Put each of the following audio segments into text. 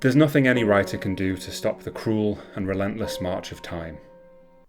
There's nothing any writer can do to stop the cruel and relentless march of time.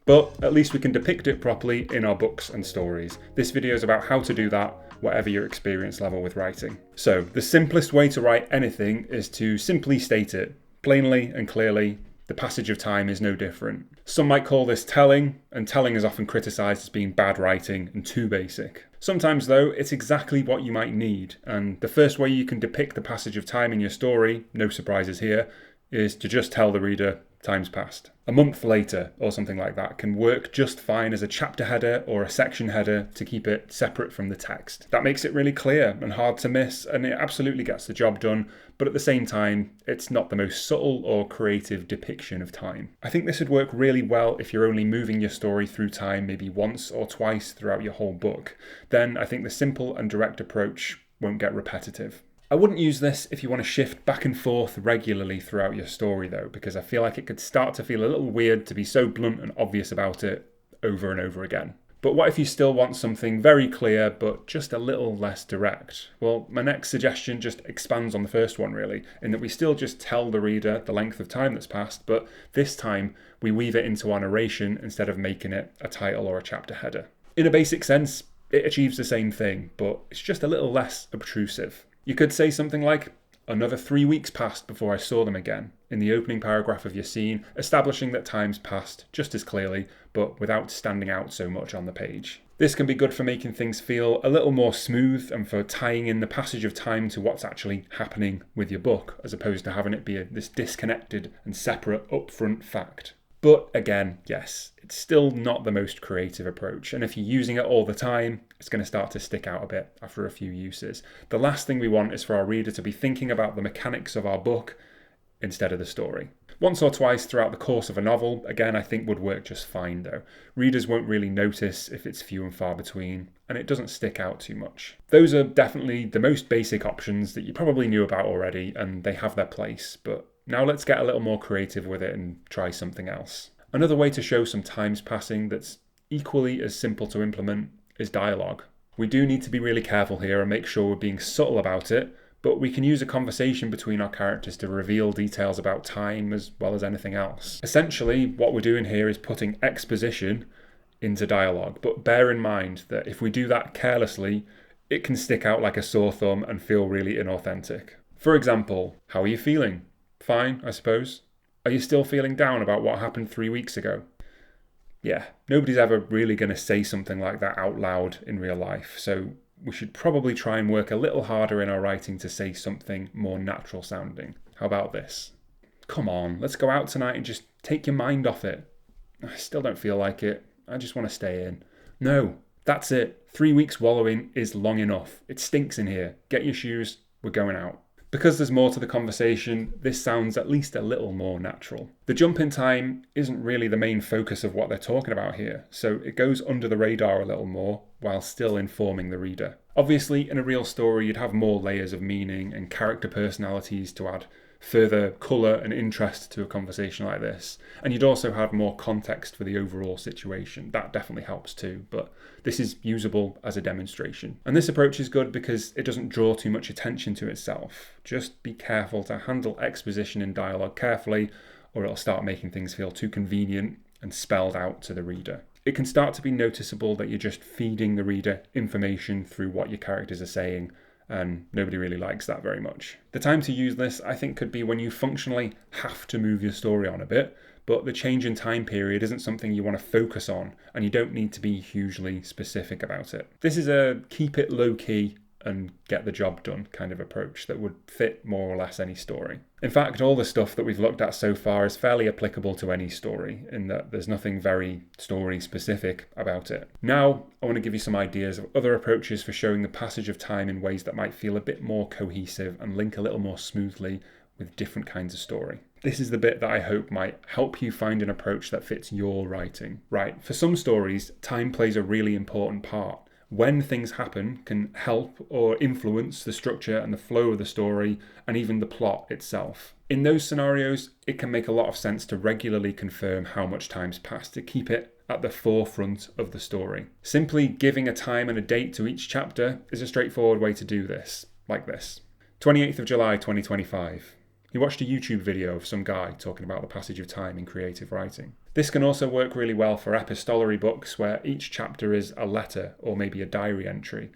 But at least we can depict it properly in our books and stories. This video is about how to do that, whatever your experience level with writing. So, the simplest way to write anything is to simply state it, plainly and clearly. The passage of time is no different. Some might call this telling, and telling is often criticised as being bad writing and too basic. Sometimes though, it's exactly what you might need, and the first way you can depict the passage of time in your story, no surprises here, is to just tell the reader time's passed. A month later, or something like that, can work just fine as a chapter header or a section header to keep it separate from the text. That makes it really clear and hard to miss, and it absolutely gets the job done, but at the same time, it's not the most subtle or creative depiction of time. I think this would work really well if you're only moving your story through time maybe once or twice throughout your whole book. Then I think the simple and direct approach won't get repetitive. I wouldn't use this if you want to shift back and forth regularly throughout your story though, because I feel like it could start to feel a little weird to be so blunt and obvious about it over and over again. But what if you still want something very clear but just a little less direct? Well, my next suggestion just expands on the first one really, in that we still just tell the reader the length of time that's passed, but this time we weave it into our narration instead of making it a title or a chapter header. In a basic sense, it achieves the same thing, but it's just a little less obtrusive. You could say something like, another 3 weeks passed before I saw them again, in the opening paragraph of your scene, establishing that time's passed just as clearly, but without standing out so much on the page. This can be good for making things feel a little more smooth and for tying in the passage of time to what's actually happening with your book, as opposed to having it be this disconnected and separate upfront fact. But again, yes, it's still not the most creative approach, and if you're using it all the time, it's going to start to stick out a bit after a few uses. The last thing we want is for our reader to be thinking about the mechanics of our book instead of the story. Once or twice throughout the course of a novel, again, I think would work just fine though. Readers won't really notice if it's few and far between, and it doesn't stick out too much. Those are definitely the most basic options that you probably knew about already, and they have their place, but now let's get a little more creative with it and try something else. Another way to show some time's passing that's equally as simple to implement is dialogue. We do need to be really careful here and make sure we're being subtle about it, but we can use a conversation between our characters to reveal details about time as well as anything else. Essentially, what we're doing here is putting exposition into dialogue, but bear in mind that if we do that carelessly, it can stick out like a sore thumb and feel really inauthentic. For example, how are you feeling? Fine, I suppose. Are you still feeling down about what happened 3 weeks ago? Yeah, nobody's ever really going to say something like that out loud in real life, so we should probably try and work a little harder in our writing to say something more natural sounding. How about this? Come on, let's go out tonight and just take your mind off it. I still don't feel like it. I just want to stay in. No, that's it. 3 weeks wallowing is long enough. It stinks in here. Get your shoes. We're going out. Because there's more to the conversation, this sounds at least a little more natural. The jump in time isn't really the main focus of what they're talking about here, so it goes under the radar a little more while still informing the reader. Obviously, in a real story, you'd have more layers of meaning and character personalities to add further colour and interest to a conversation like this. And you'd also have more context for the overall situation. That definitely helps too, but this is usable as a demonstration. And this approach is good because it doesn't draw too much attention to itself. Just be careful to handle exposition in dialogue carefully, or it'll start making things feel too convenient and spelled out to the reader. It can start to be noticeable that you're just feeding the reader information through what your characters are saying, and nobody really likes that very much. The time to use this, I think, could be when you functionally have to move your story on a bit, but the change in time period isn't something you want to focus on, and you don't need to be hugely specific about it. This is a keep it low-key and get the job done kind of approach that would fit more or less any story. In fact, all the stuff that we've looked at so far is fairly applicable to any story, in that there's nothing very story specific about it. Now, I want to give you some ideas of other approaches for showing the passage of time in ways that might feel a bit more cohesive and link a little more smoothly with different kinds of story. This is the bit that I hope might help you find an approach that fits your writing. Right, for some stories, time plays a really important part. When things happen can help or influence the structure and the flow of the story and even the plot itself. In those scenarios, it can make a lot of sense to regularly confirm how much time's passed to keep it at the forefront of the story. Simply giving a time and a date to each chapter is a straightforward way to do this, like this. 28th of July 2025. He watched a YouTube video of some guy talking about the passage of time in creative writing. This can also work really well for epistolary books where each chapter is a letter or maybe a diary entry.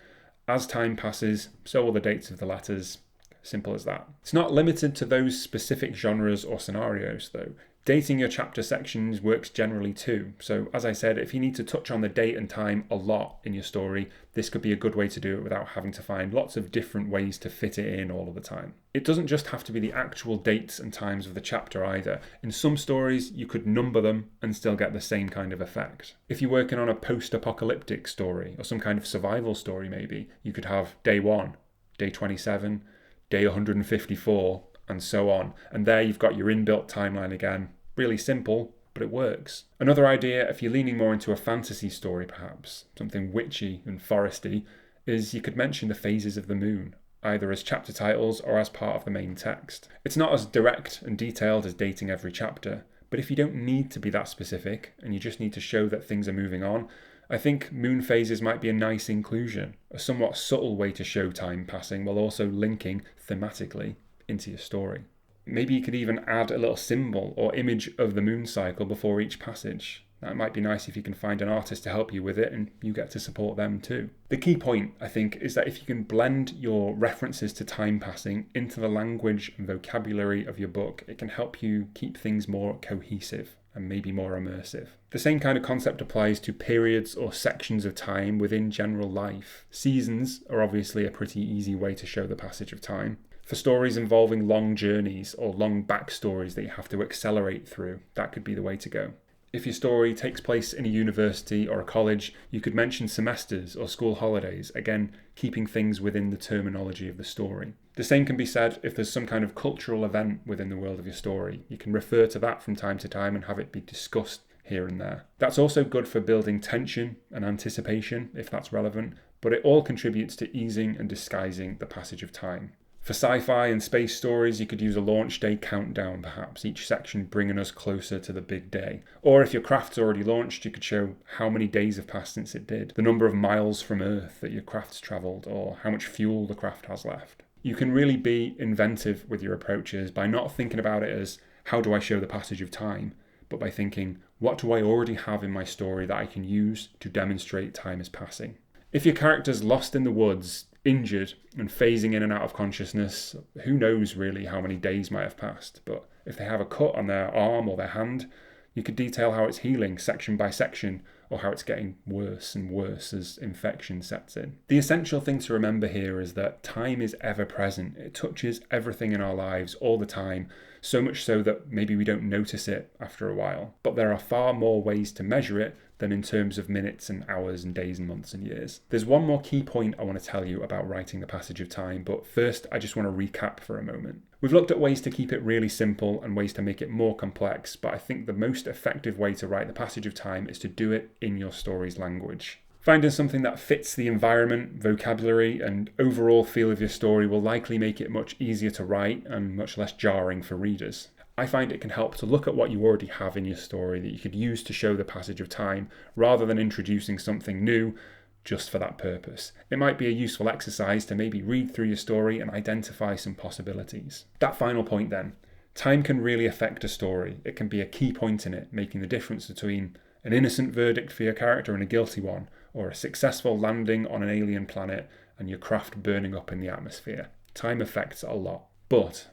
As time passes, so will the dates of the letters. Simple as that. It's not limited to those specific genres or scenarios though. Dating your chapter sections works generally too. So as I said, if you need to touch on the date and time a lot in your story, this could be a good way to do it without having to find lots of different ways to fit it in all of the time. It doesn't just have to be the actual dates and times of the chapter either. In some stories, you could number them and still get the same kind of effect. If you're working on a post-apocalyptic story or some kind of survival story maybe, you could have day 1, day 27, day 154, and so on. And there you've got your inbuilt timeline again. Really simple, but it works. Another idea, if you're leaning more into a fantasy story perhaps, something witchy and foresty, is you could mention the phases of the moon, either as chapter titles or as part of the main text. It's not as direct and detailed as dating every chapter, but if you don't need to be that specific and you just need to show that things are moving on, I think moon phases might be a nice inclusion, a somewhat subtle way to show time passing while also linking thematically into your story. Maybe you could even add a little symbol or image of the moon cycle before each passage. That might be nice if you can find an artist to help you with it and you get to support them too. The key point, I think, is that if you can blend your references to time passing into the language and vocabulary of your book, it can help you keep things more cohesive and maybe more immersive. The same kind of concept applies to periods or sections of time within general life. Seasons are obviously a pretty easy way to show the passage of time. For stories involving long journeys or long backstories that you have to accelerate through, that could be the way to go. If your story takes place in a university or a college, you could mention semesters or school holidays, again, keeping things within the terminology of the story. The same can be said if there's some kind of cultural event within the world of your story. You can refer to that from time to time and have it be discussed here and there. That's also good for building tension and anticipation, if that's relevant, but it all contributes to easing and disguising the passage of time. For sci-fi and space stories, you could use a launch day countdown perhaps, each section bringing us closer to the big day. Or if your craft's already launched, you could show how many days have passed since it did, the number of miles from Earth that your craft's travelled, or how much fuel the craft has left. You can really be inventive with your approaches by not thinking about it as, how do I show the passage of time, but by thinking, what do I already have in my story that I can use to demonstrate time is passing? If your character's lost in the woods, injured and phasing in and out of consciousness, who knows really how many days might have passed, but if they have a cut on their arm or their hand, you could detail how it's healing section by section or how it's getting worse and worse as infection sets in. The essential thing to remember here is that time is ever present. It touches everything in our lives all the time, so much so that maybe we don't notice it after a while. But there are far more ways to measure it than in terms of minutes and hours and days and months and years. There's one more key point I want to tell you about writing the passage of time, but first I just want to recap for a moment. We've looked at ways to keep it really simple and ways to make it more complex, but I think the most effective way to write the passage of time is to do it in your story's language. Finding something that fits the environment, vocabulary, and overall feel of your story will likely make it much easier to write and much less jarring for readers. I find it can help to look at what you already have in your story that you could use to show the passage of time, rather than introducing something new just for that purpose. It might be a useful exercise to maybe read through your story and identify some possibilities. That final point then, time can really affect a story. It can be a key point in it, making the difference between an innocent verdict for your character and a guilty one, or a successful landing on an alien planet and your craft burning up in the atmosphere. Time affects a lot, but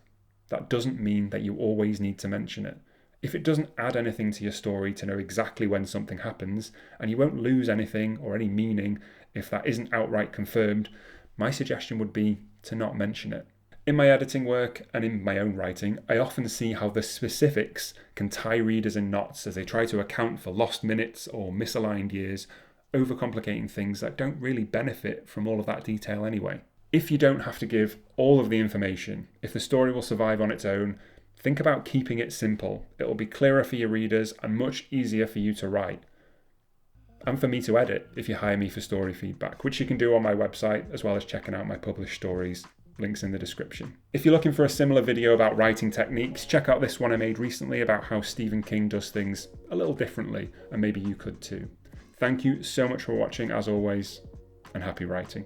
that doesn't mean that you always need to mention it. If it doesn't add anything to your story to know exactly when something happens, and you won't lose anything or any meaning if that isn't outright confirmed, my suggestion would be to not mention it. In my editing work and in my own writing, I often see how the specifics can tie readers in knots as they try to account for lost minutes or misaligned years, overcomplicating things that don't really benefit from all of that detail anyway. If you don't have to give all of the information, if the story will survive on its own, think about keeping it simple. It will be clearer for your readers and much easier for you to write. And for me to edit if you hire me for story feedback, which you can do on my website as well as checking out my published stories. Links in the description. If you're looking for a similar video about writing techniques, check out this one I made recently about how Stephen King does things a little differently, and maybe you could too. Thank you so much for watching as always, and happy writing.